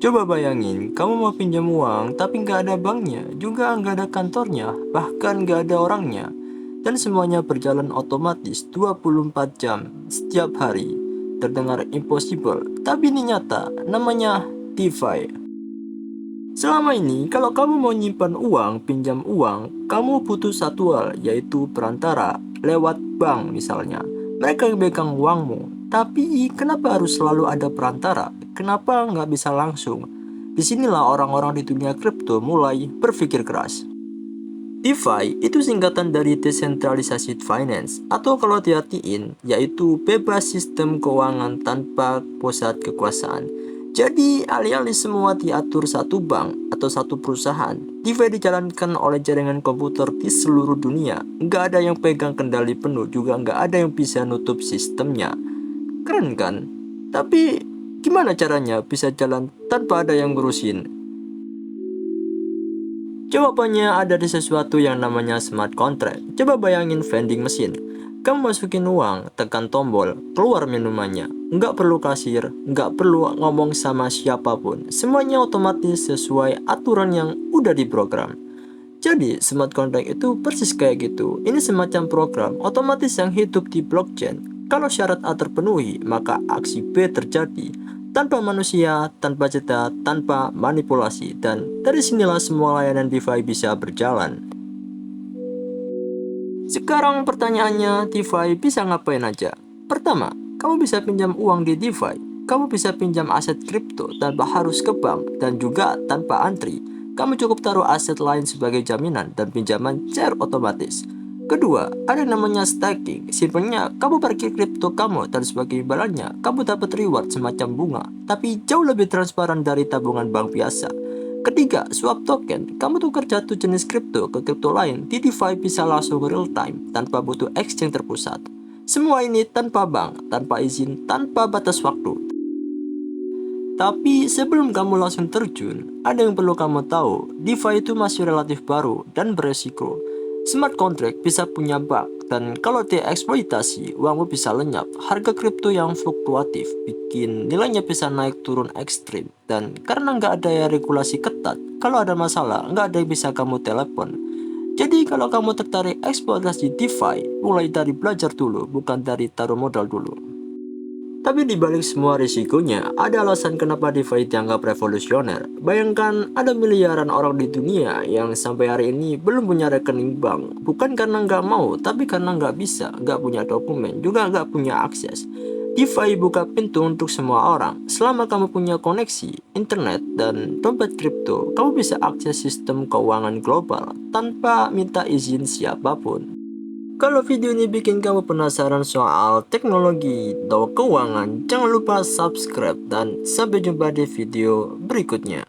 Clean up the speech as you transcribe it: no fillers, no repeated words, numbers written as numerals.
Coba bayangin, kamu mau pinjam uang tapi nggak ada banknya, juga nggak ada kantornya, bahkan nggak ada orangnya. Dan semuanya berjalan otomatis 24 jam setiap hari. Terdengar impossible, tapi ini nyata, namanya DeFi. Selama ini, kalau kamu mau nyimpan uang, pinjam uang, kamu butuh satu hal, yaitu perantara, lewat bank misalnya. Mereka yang pegang uangmu. Tapi kenapa harus selalu ada perantara? Kenapa nggak bisa langsung? Disinilah orang-orang di dunia kripto mulai berpikir keras. DeFi itu singkatan dari desentralisasi finance, atau kalau diartiin yaitu bebas sistem keuangan tanpa pusat kekuasaan. Jadi alih-alih semua diatur satu bank atau satu perusahaan, DeFi dijalankan oleh jaringan komputer di seluruh dunia. Nggak ada yang pegang kendali penuh, juga nggak ada yang bisa nutup sistemnya. Keren kan? Tapi gimana caranya bisa jalan tanpa ada yang ngurusin? Jawabannya ada di sesuatu yang namanya smart contract. Coba bayangin vending mesin. Kamu masukin uang, tekan tombol, keluar minumannya. Nggak perlu kasir, nggak perlu ngomong sama siapapun. Semuanya otomatis sesuai aturan yang udah diprogram. Jadi, smart contract itu persis kayak gitu. Ini semacam program otomatis yang hidup di blockchain. Kalau syarat A terpenuhi, maka aksi B terjadi. Tanpa manusia, tanpa jeda, tanpa manipulasi. Dan dari sinilah semua layanan DeFi bisa berjalan. Sekarang pertanyaannya, DeFi bisa ngapain aja? Pertama, kamu bisa pinjam uang di DeFi. Kamu bisa pinjam aset kripto tanpa harus ke bank dan juga tanpa antri. Kamu cukup taruh aset lain sebagai jaminan dan pinjaman cair otomatis. Kedua, ada yang namanya staking. Simpelnya, kamu parkir kripto kamu dan sebagai imbalannya, kamu dapat reward semacam bunga, tapi jauh lebih transparan dari tabungan bank biasa. Ketiga, swap token. Kamu tukar satu jenis kripto ke kripto lain di DeFi bisa langsung real time tanpa butuh exchange terpusat. Semua ini tanpa bank, tanpa izin, tanpa batas waktu. Tapi sebelum kamu langsung terjun, ada yang perlu kamu tahu. DeFi itu masih relatif baru dan beresiko. Smart contract bisa punya bug, dan kalau dieksploitasi, uangmu bisa lenyap. Harga kripto yang fluktuatif bikin nilainya bisa naik turun ekstrim. Dan karena nggak ada regulasi ketat, kalau ada masalah, nggak ada yang bisa kamu telepon. Jadi kalau kamu tertarik eksploitasi DeFi, mulai dari belajar dulu, bukan dari taruh modal dulu. Tapi di balik semua risikonya, ada alasan kenapa DeFi dianggap revolusioner. Bayangkan ada miliaran orang di dunia yang sampai hari ini belum punya rekening bank. Bukan karena nggak mau, tapi karena nggak bisa, nggak punya dokumen, juga nggak punya akses. DeFi buka pintu untuk semua orang. Selama kamu punya koneksi, internet, dan dompet kripto, kamu bisa akses sistem keuangan global tanpa minta izin siapapun. Kalau video ini bikin kamu penasaran soal teknologi atau keuangan, jangan lupa subscribe dan sampai jumpa di video berikutnya.